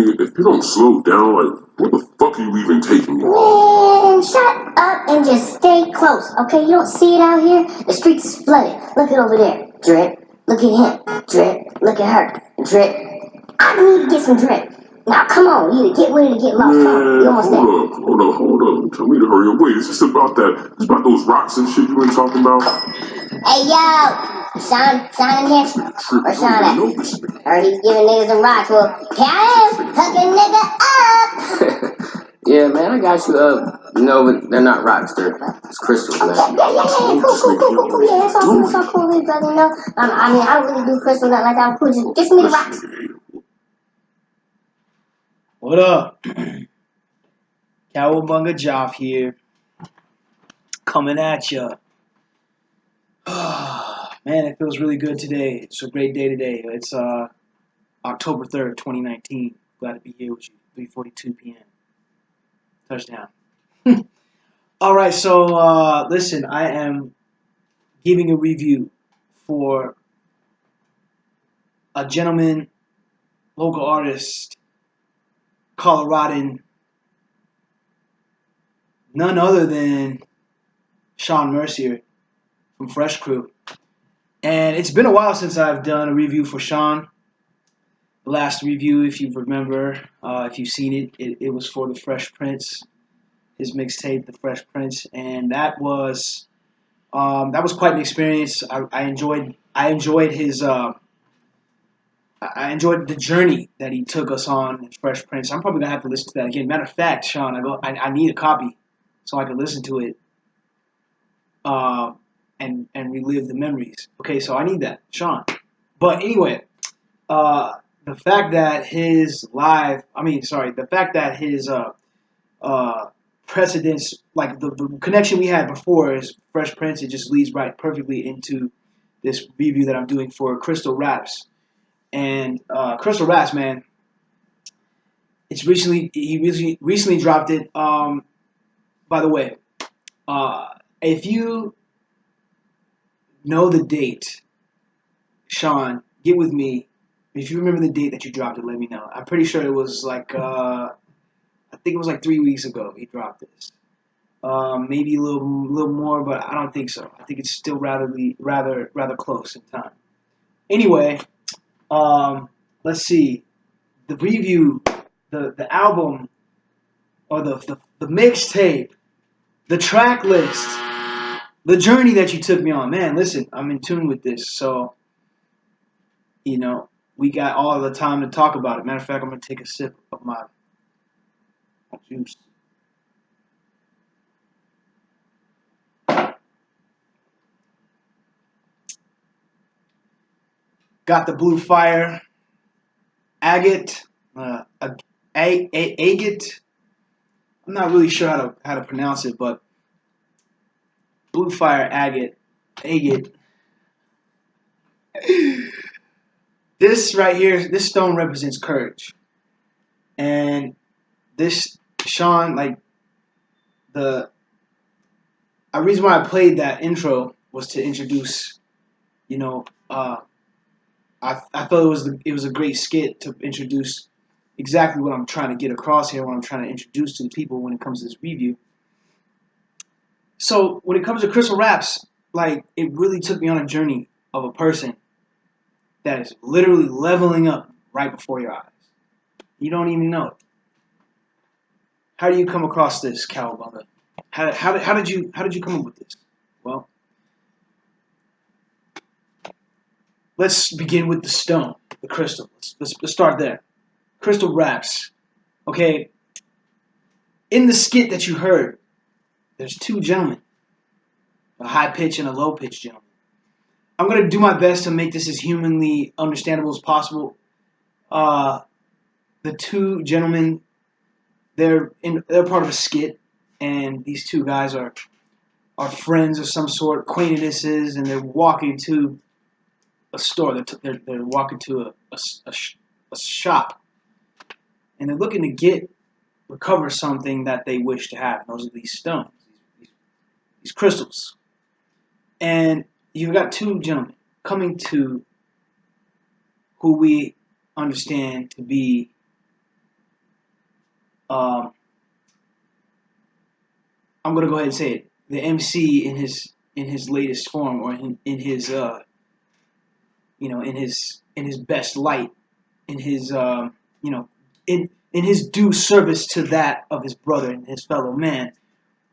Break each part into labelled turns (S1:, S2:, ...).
S1: nigga, if you don't slow down, like, where the fuck are you even taking me?
S2: Man, shut up and just stay close, okay? You don't see it out here? The streets is flooded. Look at over there. Drip. Look at him. Drip. Look at her. Drip. I need to get some drip. Now, come on. You either get with it or get lost. Come on. You almost there.
S1: Hold up. Tell me to hurry up. Wait, is this about that? Is about those rocks and shit you been talking about?
S2: Hey, yo. Shaun in here? Where's Shaun at? Heard he's giving niggas some rocks. Well, here I am. Hooking nigga up.
S3: Yeah, man, I got you up. No, but they're not rocks. They're crystals, man.
S2: Yeah. Cool. Yeah, it's all cool, brother. You know, I mean, I don't really do crystal, nothing like that. I'm cool. Just me the rocks.
S4: What up? cowabungahGEOFF here. Coming at ya. Man, it feels really good today. It's a great day today. It's October 3rd, 2019. Glad to be here with you. 3:42 p.m. Touchdown. All right, so listen, I am giving a review for a gentleman, local artist, Coloradan, none other than Shaun Mercier from Fresh Crew. And it's been a while since I've done a review for Shaun. The last review, if you remember, if you've seen it was for the Fresh Prince, his mixtape, The Fresh Prince, and that was quite an experience. I enjoyed his I enjoyed the journey that he took us on in Fresh Prince. I'm probably gonna have to listen to that again. Matter of fact, Shaun, I need a copy so I can listen to it and relive the memories. Okay, so I need that, Shaun. But anyway, the fact that his precedence, like the connection we had before is Fresh Prince, it just leads right perfectly into this review that I'm doing for Crystal Raps. And Crystal Raps, man, he recently dropped it. By the way, if you know the date, Shaun, get with me. If you remember the date that you dropped it, let me know. I'm pretty sure it was like I think it was like 3 weeks ago he dropped this. Maybe a little more, but I don't think so. I think it's still rather close in time. Anyway, let's see. The review, the album, or the mixtape, the track list, the journey that you took me on. Man, listen, I'm in tune with this, so you know we got all the time to talk about it. Matter of fact, I'm gonna take a sip of my juice. Got the Blue Fire agate, agate. I'm not really sure how to pronounce it, but Blue Fire agate. This right here, this stone represents courage, and this Shaun, like the reason why I played that intro was to introduce, you know, I thought it was a great skit to introduce exactly what I'm trying to get across here, what I'm trying to introduce to the people when it comes to this review. So when it comes to Crystal Raps, like it really took me on a journey of a person that is literally leveling up right before your eyes. You don't even know it. How do you come across this, Cowabunga? How did you come up with this? Well, let's begin with the stone, the crystal. Let's start there. Crystal Raps. Okay. In the skit that you heard, there's two gentlemen, a high pitch and a low pitch gentleman. I'm gonna do my best to make this as humanly understandable as possible. The two gentlemen, they're part of a skit, and these two guys are friends of some sort, acquaintances, and they're walking to a store. They're walking to a shop, and they're looking to recover something that they wish to have. Those are these stones, these crystals. And you've got two gentlemen coming to who we understand to be I'm gonna go ahead and say it. The MC in his latest form, or in his in his best light, in his in his due service to that of his brother and his fellow man,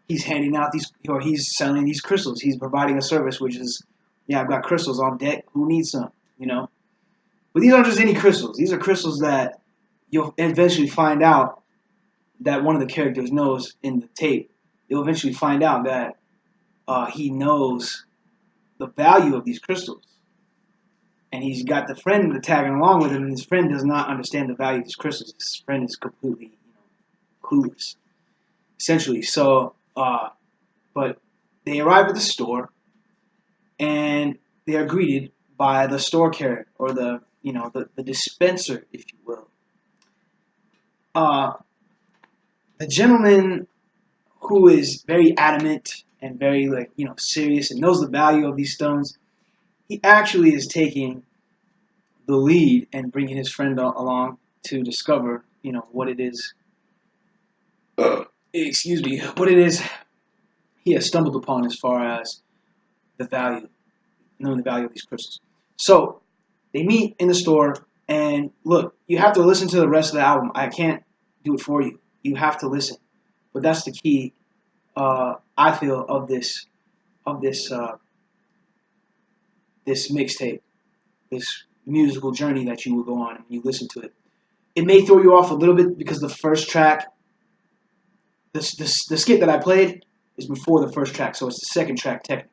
S4: he's handing out these, or he's selling these crystals. He's providing a service, which is, yeah, I've got crystals on deck. Who needs some? But these aren't just any crystals. These are crystals that you'll eventually find out that one of the characters knows in the tape. You'll eventually find out that he knows the value of these crystals. And he's got the friend tagging along with him, and his friend does not understand the value of these crystals. His friend is completely clueless, essentially. So, but they arrive at the store, and they are greeted by the store carrier, or the dispenser, if you will. The gentleman who is very adamant and very serious and knows the value of these stones, he actually is taking the lead and bringing his friend along to discover what it is. Excuse me, what it is he has stumbled upon as far as knowing the value of these crystals. So they meet in the store, and look, you have to listen to the rest of the album. I can't do it for you. You have to listen. But that's the key, I feel, of this mixtape, this musical journey that you will go on when you listen to it. It may throw you off a little bit because the first track, the skit that I played is before the first track, so it's the second track technically.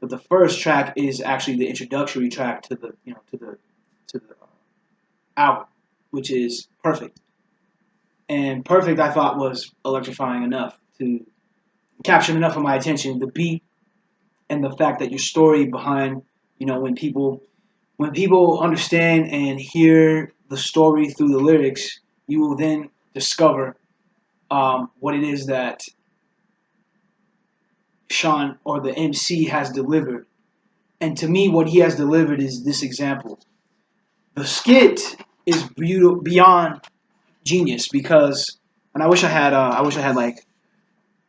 S4: But the first track is actually the introductory track to the album, which is Perfect. And Perfect, I thought, was electrifying enough to capture enough of my attention. The beat and the fact that your story behind, when people understand and hear the story through the lyrics, you will then discover what it is that Shaun, or the MC, has delivered. And to me, what he has delivered is this example. The skit is beyond genius, because, and I wish I had like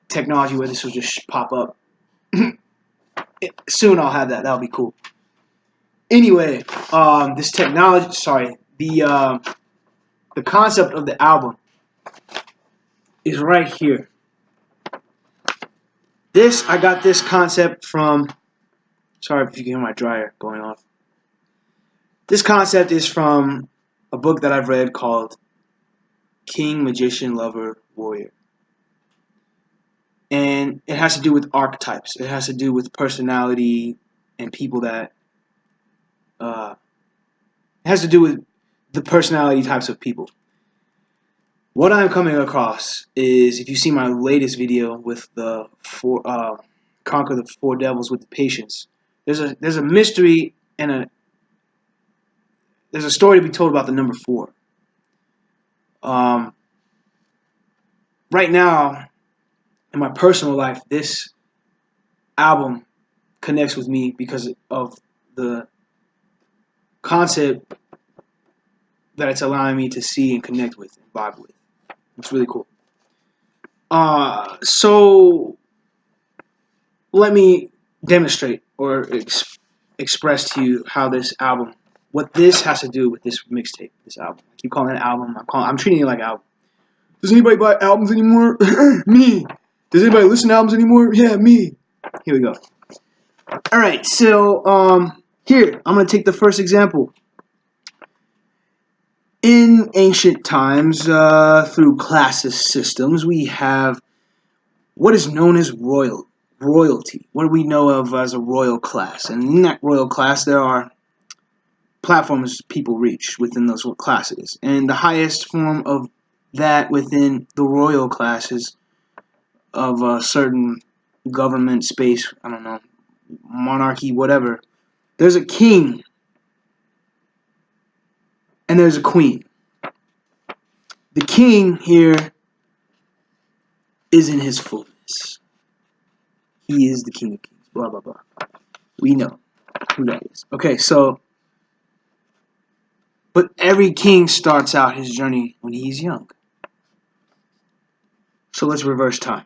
S4: technology where this would just pop up. Soon I'll have that. That'll be cool. Anyway, this technology, the concept of the album is right here. I got this concept from, sorry if you can hear my dryer going off. This concept is from a book that I've read called King, Magician, Lover, Warrior. And it has to do with archetypes. It has to do with personality and people that, it has to do with the personality types of people. What I'm coming across is, if you see my latest video with the conquer the 4 devils with the patience, there's a mystery and there's a story to be told about the number 4. Right now, in my personal life, this album connects with me because of the concept that it's allowing me to see and connect with and vibe with. It's really cool. So let me demonstrate or express to you how this album, what this has to do with this mixtape, this album. I keep calling it album. I'm treating it like album. Does anybody buy albums anymore? Me. Does anybody listen to albums anymore? Yeah, me. Here we go. All right, so here I'm gonna take the first example. In ancient times, through classist systems, we have what is known as royalty. What do we know of as a royal class? And in that royal class, there are platforms people reach within those classes. And the highest form of that within the royal classes of a certain government space, I don't know, monarchy, whatever, there's a king and there's a queen. The king here is in his fullness. He is the king of kings, blah, blah, blah. We know who that is. Okay, so, but every king starts out his journey when he's young. So let's reverse time.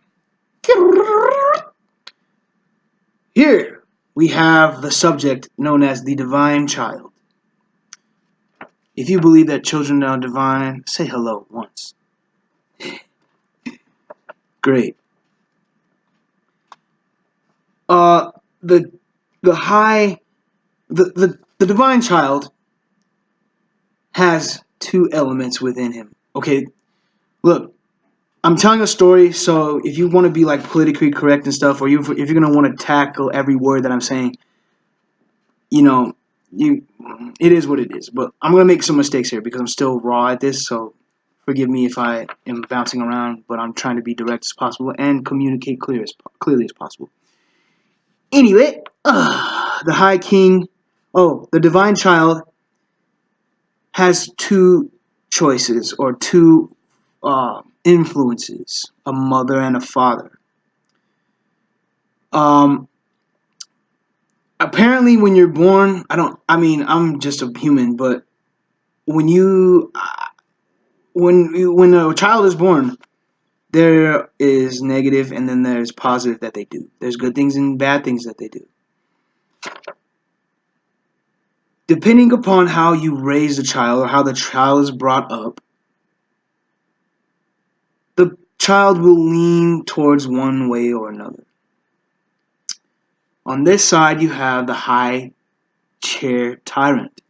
S4: Here we have the subject known as the divine child. If you believe that children are divine, say hello once. Great. The divine child has two elements within him. Okay, look, I'm telling a story, so if you want to be like politically correct and stuff, or if you're gonna want to tackle every word that I'm saying, you know, it is what it is. But I'm gonna make some mistakes here because I'm still raw at this, so forgive me if I am bouncing around. But I'm trying to be direct as possible and communicate clearly as possible. Anyway, the High King, the Divine Child has two choices or two influences: a mother and a father. Apparently, when you're born, I'm just a human, but when when a child is born, there is negative and then there's positive that they do. There's good things and bad things that they do. Depending upon how you raise the child or how the child is brought up, the child will lean towards one way or another. On this side, you have the high chair tyrant.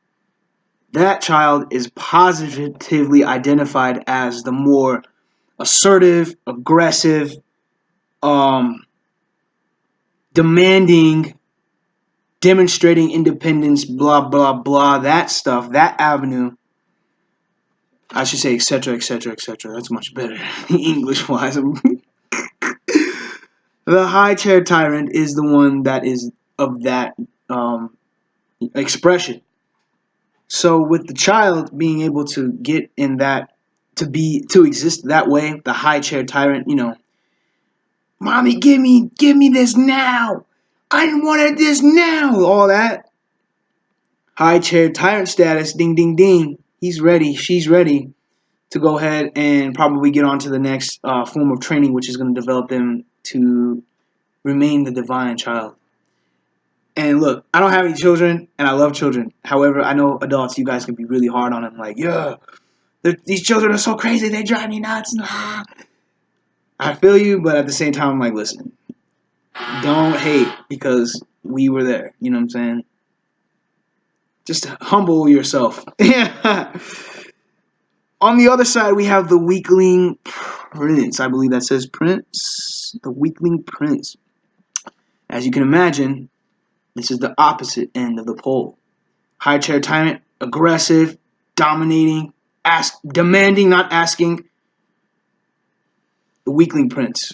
S4: That child is positively identified as the more assertive, aggressive, demanding, demonstrating independence, blah, blah, blah, that stuff, that avenue. I should say, etc., etc., etc. That's much better English-wise. The high chair tyrant is the one that is of that expression. So with the child being able to get in that, to exist that way, the high chair tyrant, mommy, give me this now. I wanted this now. All that high chair tyrant status, ding, ding, ding. He's ready. She's ready to go ahead and probably get on to the next form of training, which is going to develop them to remain the divine child. And look, I don't have any children, and I love children. However, I know adults, you guys can be really hard on them. Like, yeah, these children are so crazy, they drive me nuts. I feel you, but at the same time, I'm like, listen, don't hate because we were there. You know what I'm saying? Just humble yourself. On the other side, we have the weakling prince. I believe that says prince. The weakling prince. As you can imagine, this is the opposite end of the pole. High chair tyrant, aggressive, dominating, demanding, not asking. The weakling prince.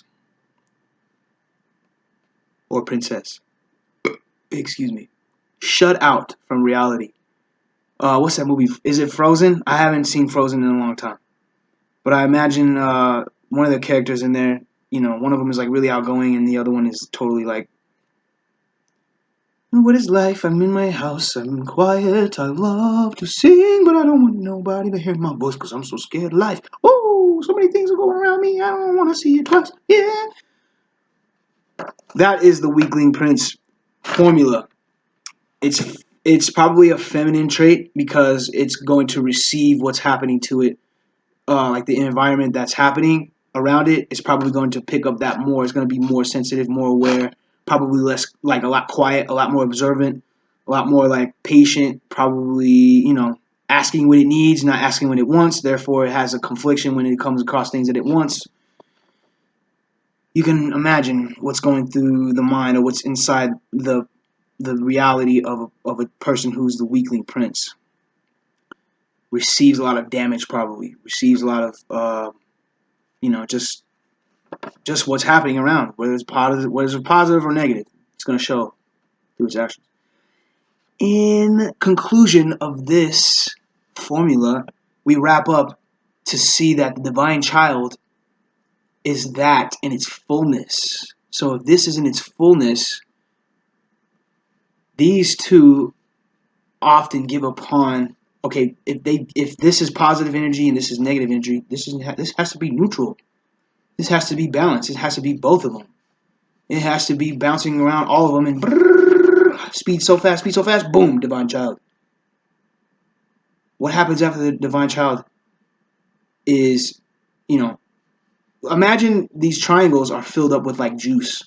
S4: Or princess. Excuse me. Shut out from reality. What's that movie? Is it Frozen? I haven't seen Frozen in a long time. But I imagine one of the characters in there, one of them is like really outgoing and the other one is totally like, what is life? I'm in my house. I'm quiet. I love to sing, but I don't want nobody to hear my voice because I'm so scared of life. Oh, so many things are going around me. I don't want to see it twice. Yeah. That is the weakling prince formula. It's probably a feminine trait because it's going to receive what's happening to it, like the environment that's happening around it. It's probably going to pick up that more. It's going to be more sensitive, more aware, probably less, like a lot quiet, a lot more observant, a lot more like patient, probably, asking what it needs, not asking what it wants. Therefore, it has a confliction when it comes across things that it wants. You can imagine what's going through the mind or what's inside the reality of a person who's the weakling prince. Receives a lot of damage, probably. Receives a lot of, just what's happening around, whether it's positive or negative. It's going to show through its actions. In conclusion of this formula, we wrap up to see that the divine child is that in its fullness. So if this is in its fullness, these two often give upon, if this is positive energy and this is negative energy, this has to be neutral. This has to be balanced. It has to be both of them. It has to be bouncing around all of them and brrr, speed so fast, boom, divine child. What happens after the divine child is, imagine these triangles are filled up with like juice,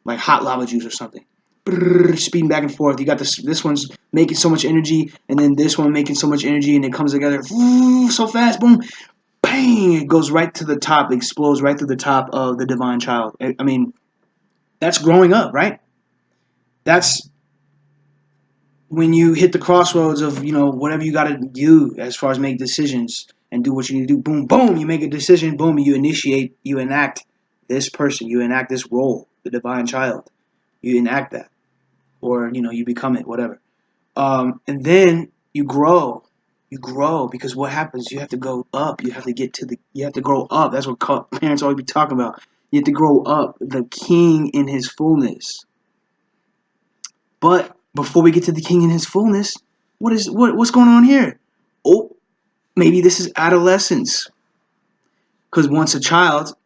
S4: like hot lava juice or something. Brrr, speeding back and forth. You got this one's making so much energy, and then this one making so much energy, and it comes together so fast, boom, bang! It goes right to the top, explodes right through the top of the divine child. I mean, that's growing up, right? That's when you hit the crossroads of whatever you got to do as far as make decisions and do what you need to do. Boom, boom, you make a decision. Boom, you initiate, you enact this person, you enact this role, the divine child. You enact that, or you become it, whatever. And then you grow. You grow because what happens? You have to go up. You have to you have to grow up. That's what parents always be talking about. You have to grow up, the king in his fullness. But before we get to the king in his fullness, what's going on here? Oh, maybe this is adolescence. Because once a child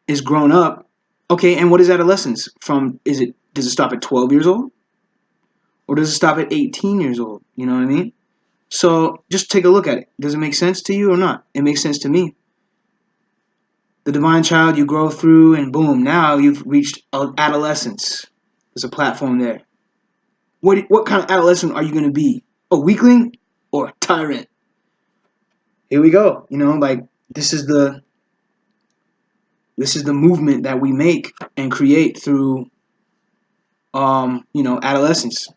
S4: is grown up, okay, and what is adolescence? Does it stop at 12 years old? Or does it stop at 18 years old? You know what I mean? So just take a look at it. Does it make sense to you or not? It makes sense to me. The divine child you grow through, and boom, now you've reached adolescence. There's a platform there. What kind of adolescent are you going to be? A weakling or a tyrant? Here we go. This is the movement that we make and create through adolescence.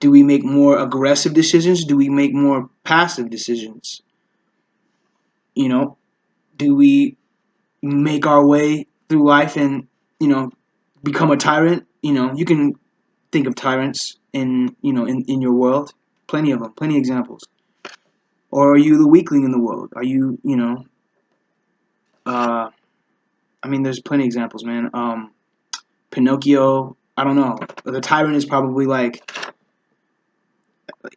S4: Do we make more aggressive decisions? Do we make more passive decisions? Do we make our way through life and become a tyrant? You can think of tyrants in your world. Plenty of them, plenty of examples. Or are you the weakling in the world? Are you there's plenty of examples, man. Pinocchio, I don't know. The tyrant is probably like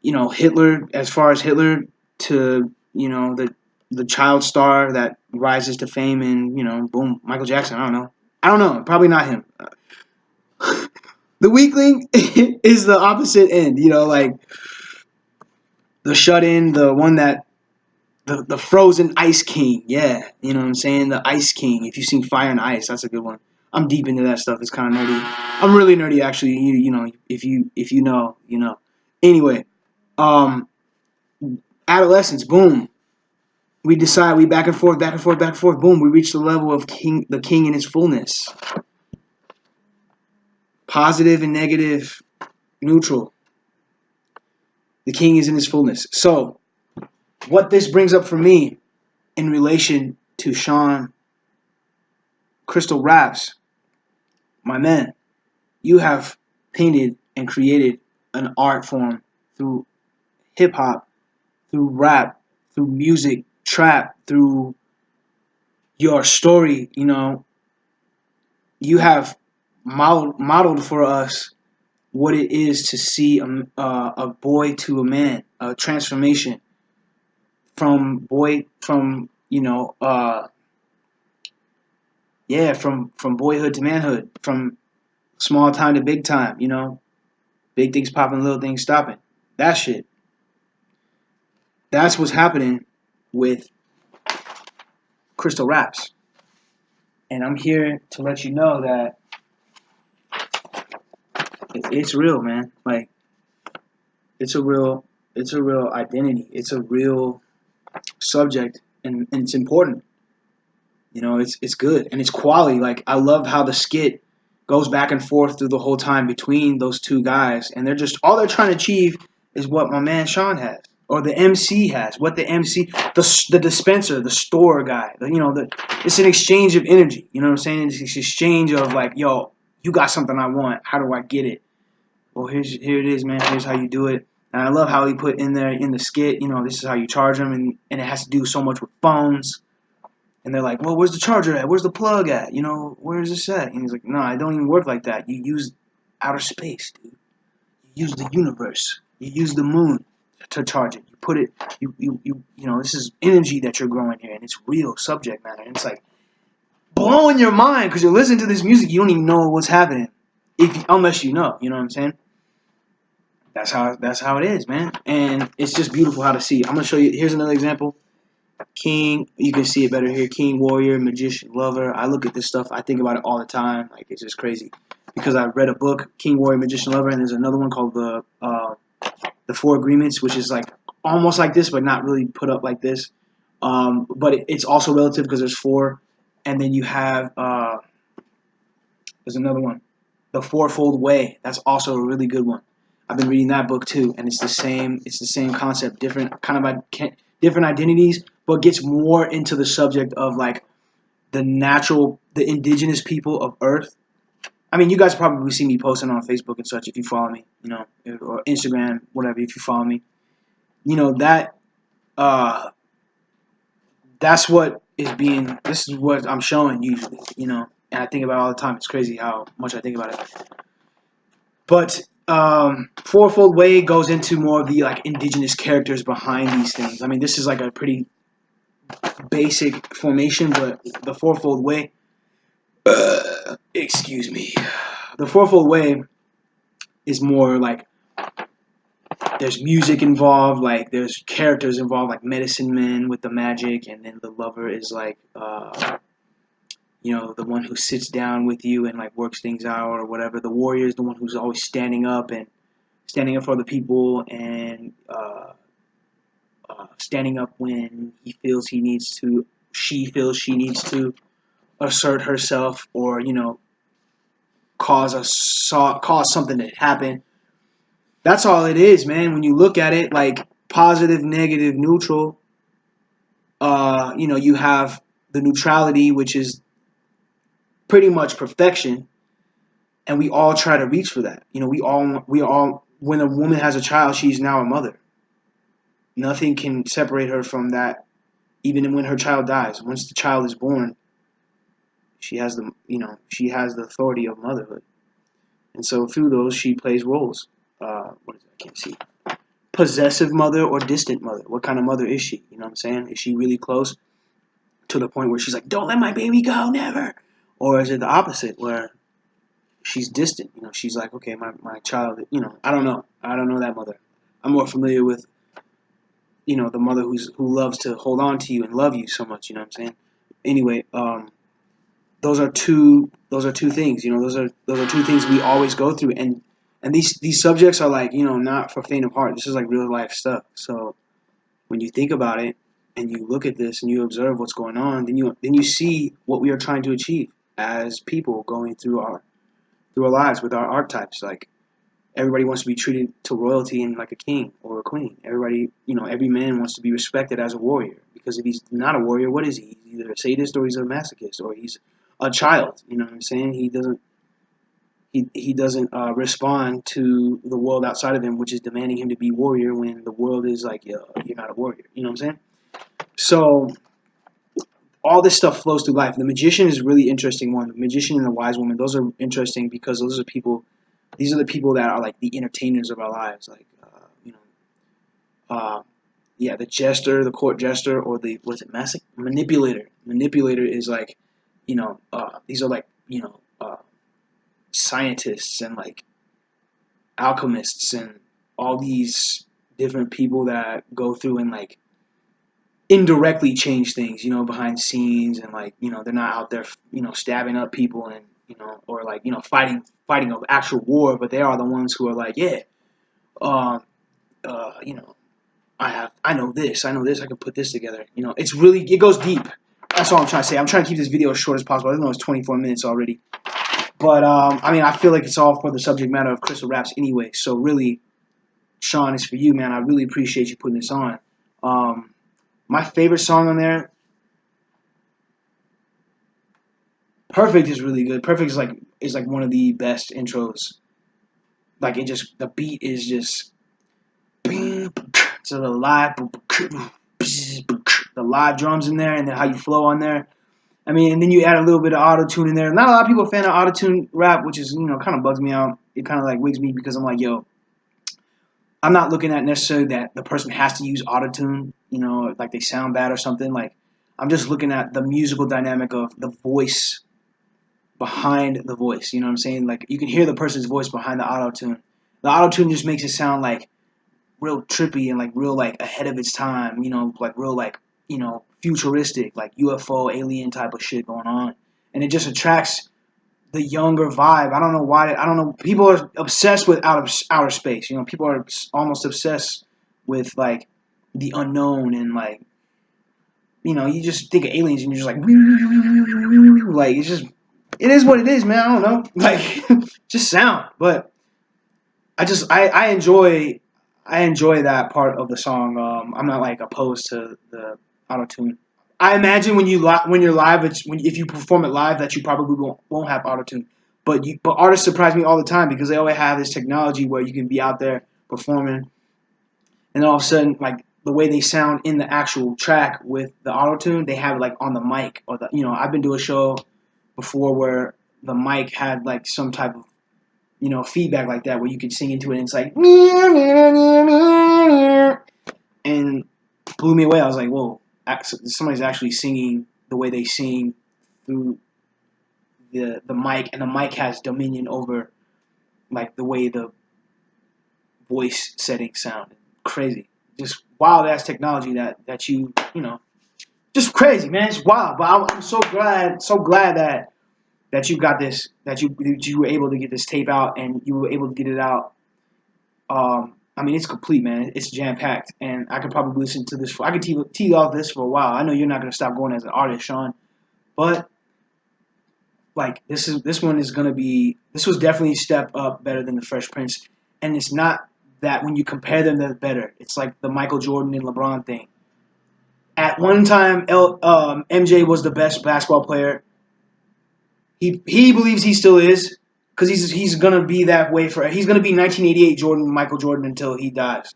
S4: Hitler, as far as Hitler, to the child star that rises to fame, and boom, Michael Jackson. I don't know. Probably not him. The weakling is the opposite end. Like the shut in, the one that the frozen ice king. Yeah, you know what I'm saying. The ice king. If you've seen Fire and Ice, that's a good one. I'm deep into that stuff. It's kind of nerdy. I'm really nerdy, actually. If you know, you know. Anyway, adolescence. Boom. We decide. We back and forth, back and forth, back and forth. Boom. We reach the level of the king in his fullness. Positive and negative, neutral. The king is in his fullness. So, what this brings up for me in relation to Shaun Crystal Raps, my man, you have painted and created an art form through hip hop, through rap, through music, trap, through your story. You have modeled for us what it is to see a boy to a man, a transformation from boyhood to manhood, from small time to big time, big things popping, little things stopping. That shit. That's what's happening with Crystal Raps. And I'm here to let you know that it's real, man. Like, it's a real identity. It's a real subject, and it's important. It's good and it's quality. Like, I love how the skit goes back and forth through the whole time between those two guys, and they're just all they're trying to achieve is what my man Shaun has, or the MC has. What the MC, the dispenser, the store guy. It's an exchange of energy. You know what I'm saying? It's an exchange of like, yo, you got something I want. How do I get it? Well, here it is, man. Here's how you do it. And I love how he put in there in the skit. This is how you charge them, and it has to do so much with phones. And they're like, well, where's the charger at? Where's the plug at? Where's this at? And he's like, no, I don't even work like that. You use outer space, dude. You use the universe. You use the moon to charge it. You put it, this is energy that you're growing here, and it's real subject matter. And it's like, blowing your mind because you're listening to this music, you don't even know what's happening, unless you know. You know what I'm saying? That's how it is, man. And it's just beautiful how to see. I'm gonna show you. Here's another example. King, you can see it better here. King, warrior, magician, lover. I look at this stuff. I think about it all the time. Like, it's just crazy because I read a book, King, warrior, magician, lover, and there's another one called the Four Agreements, which is like almost like this, but not really put up like this. But it's also relative because there's four, and then you have there's another one, The Fourfold Way. That's also a really good one. I've been reading that book too, and it's the same. It's the same concept, different kind of different identities, but gets more into the subject of like the indigenous people of Earth. I mean, you guys probably see me posting on Facebook and such if you follow me, or Instagram, whatever. If you follow me, that that's what is being. This is what I'm showing usually, and I think about it all the time. It's crazy how much I think about it. But Fourfold Way goes into more of the like indigenous characters behind these things. I mean, this is like a pretty basic formation, but the Fourfold Way. Excuse me. The Fourfold Way is more like there's music involved, like there's characters involved, like medicine men with the magic, and then the lover is like the one who sits down with you and like works things out or whatever. The warrior is the one who's always standing up for the people and standing up when she feels she needs to assert herself or cause something to happen. That's all it is, man. When you look at it, like positive, negative, neutral. You have the neutrality, which is pretty much perfection, and we all try to reach for that. We all. When a woman has a child, she's now a mother. Nothing can separate her from that, even when her child dies. Once the child is born, she has the authority of motherhood, and so through those she plays roles. What is it? I can't see. Possessive mother or distant mother. What kind of mother is she? You know what I'm saying? Is she really close to the point where she's like, "Don't let my baby go, never," or is it the opposite where she's distant? She's like, "Okay, my child." I don't know. I don't know that mother. I'm more familiar with the mother who loves to hold on to you and love you so much. You know what I'm saying? Anyway, those are two things. Those are two things we always go through, and these subjects are like not for faint of heart. This is like real life stuff. So when you think about it and you look at this and you observe what's going on, then you see what we are trying to achieve as people going through our lives with our archetypes. Like everybody wants to be treated to royalty and like a king or a queen. Everybody, every man wants to be respected as a warrior, because if he's not a warrior, what is he? He's either a sadist or he's a masochist or he's a child. You know what I'm saying? He doesn't respond to the world outside of him, which is demanding him to be warrior when the world is like, yo, you're not a warrior. You know what I'm saying? So all this stuff flows through life. The magician is a really interesting one. The magician and the wise woman, those are interesting because these are the people that are like the entertainers of our lives. Like, the jester, the court jester, or the, manipulator. Manipulator is like, these are like, scientists and like alchemists and all these different people that go through and like indirectly change things, behind scenes, and like, they're not out there, stabbing up people and, or like, fighting an actual war, but they are the ones who are like, yeah, I know this, I can put this together. It goes deep. That's all I'm trying to say. I'm trying to keep this video as short as possible. I know it's 24 minutes already. But, I feel like it's all for the subject matter of crystal raps anyway. So really, Shaun, it's for you, man. I really appreciate you putting this on. My favorite song on there, Perfect, is really good. Perfect is like one of the best intros. Like the beat is just so the live drums in there, and then how you flow on there. And then you add a little bit of auto-tune in there. Not a lot of people are a fan of auto-tune rap, which is, kind of bugs me out. It kind of like wigs me because I'm like, yo, I'm not looking at necessarily that the person has to use auto-tune, like they sound bad or something. Like, I'm just looking at the musical dynamic of the voice behind the voice. You know what I'm saying? Like you can hear the person's voice behind the auto tune. The auto tune just makes it sound like real trippy and like real like ahead of its time. You know, like real like futuristic, like UFO alien type of shit going on, and it just attracts the younger vibe. I don't know why. I don't know. People are obsessed with outer space. You know, people are almost obsessed with like the unknown and like you just think of aliens and you're just like it's just it is what it is, man. I don't know, like just sound. But I enjoy that part of the song. I'm not like opposed to the auto tune. I imagine when you're live, if you perform it live that you probably won't have auto tune. But artists surprise me all the time because they always have this technology where you can be out there performing, and all of a sudden, like the way they sound in the actual track with the auto tune, they have it like on the mic or I've been to a show before where the mic had like some type of feedback like that where you could sing into it and it's like and blew me away. I was like, whoa, somebody's actually singing the way they sing through the mic, and the mic has dominion over like the way the voice settings sound. Crazy. Just wild ass technology that just crazy, man. It's wild. But I'm so glad that you got this, that you were able to get this tape out and you were able to get it out. I mean, it's complete, man. It's jam packed, and I could probably listen to this. I could tee off this for a while. I know you're not gonna stop going as an artist, Shaun, but like this was definitely a step up better than the Fresh Prince, and it's not that when you compare them, they're better. It's like the Michael Jordan and LeBron thing. At one time, MJ was the best basketball player. He believes he still is because he's gonna be that way he's gonna be 1988 Michael Jordan until he dies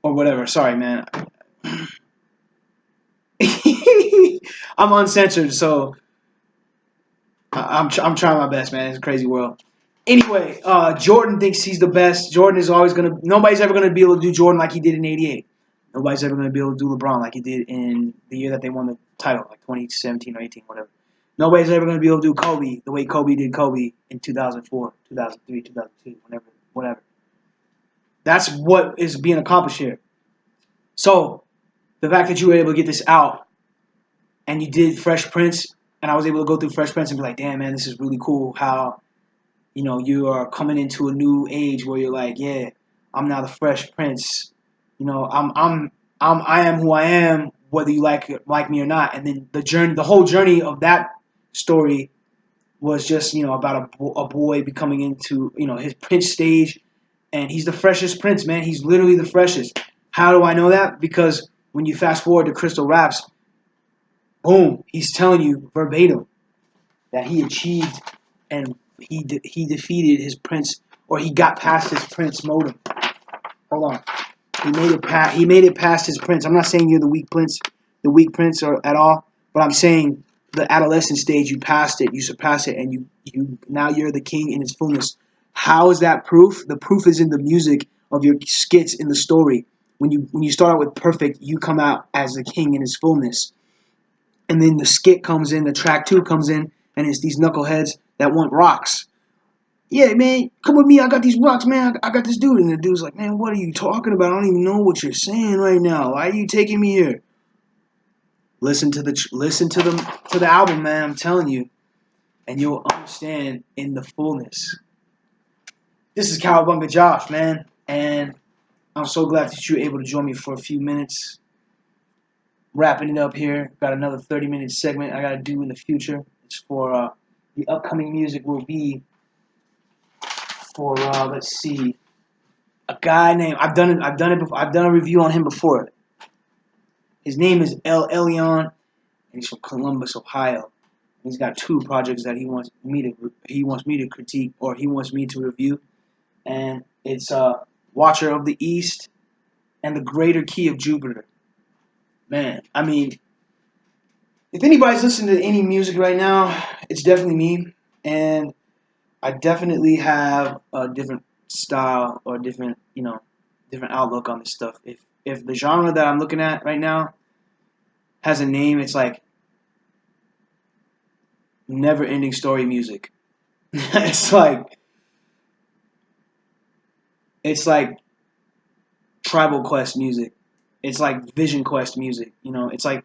S4: or whatever. Sorry, man. I'm uncensored, so I'm trying my best, man. It's a crazy world. Anyway, Jordan thinks he's the best. Jordan is always gonna. Nobody's ever gonna be able to do Jordan like he did in '88. Nobody's ever gonna be able to do LeBron like he did in the year that they won the title, like 2017 or 18, whatever. Nobody's ever gonna be able to do Kobe the way Kobe did Kobe in 2004, 2003, 2002, whatever. That's what is being accomplished here. So the fact that you were able to get this out and you did Fresh Prince, and I was able to go through Fresh Prince and be like, damn, man, this is really cool how you are coming into a new age where you're like, yeah, I'm now the Fresh Prince. I am who I am, whether you like me or not. And then the whole journey of that story was just about a boy becoming into his Prince stage, and he's the freshest Prince, man. He's literally the freshest. How do I know that? Because when you fast forward to Crystal Raps, boom, he's telling you verbatim that he achieved and he defeated his Prince, or he got past his Prince modem. Hold on, he made it past his Prince. I'm not saying you're the weak Prince, or at all, but I'm saying the adolescent stage, you passed it, you surpassed it, and you now you're the king in its fullness. How is that proof? The proof is in the music of your skits in the story. When you start out with perfect, you come out as the king in his fullness. And then the skit comes in, the track 2 comes in, and it's these knuckleheads that want rocks. Yeah, man, come with me. I got these rocks, man. I got this dude. And the dude's like, man, what are you talking about? I don't even know what you're saying right now. Why are you taking me here? Listen to the album, man. I'm telling you, and you'll understand in the fullness. This is cowabungahGEOFF, man, and I'm so glad that you were able to join me for a few minutes. Wrapping it up here. Got another 30-minute segment I gotta do in the future. It's for the upcoming music will be for let's see, a guy named I've done it before. I've done a review on him before. His name is El Elyon, and he's from Columbus, Ohio. He's got 2 projects that he wants me to critique, or he wants me to review, and it's Watcher of the East and The Greater Key of Jupiter. Man, I mean, if anybody's listening to any music right now, it's definitely me, and I definitely have a different style or different outlook on this stuff. If the genre that I'm looking at right now has a name. It's like never-ending story music. it's like Tribal Quest music. It's like Vision Quest music. You know, it's like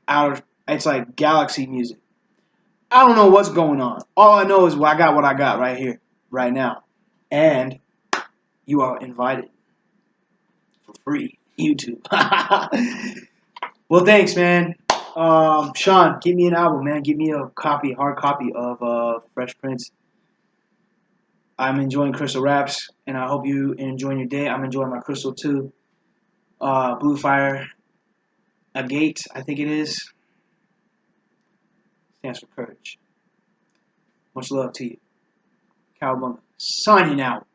S4: Galaxy music. I don't know what's going on. All I know is I got what I got right here, right now. And you are invited for free. YouTube. Well, thanks, man. Shaun, give me an album, man. Give me a hard copy of Fresh Prince. I'm enjoying Crystal Raps, and I hope you enjoying your day. I'm enjoying my Crystal too. Blue Fire Agate, I think it is. Stands for courage. Much love to you. Cowabunga. Signing out.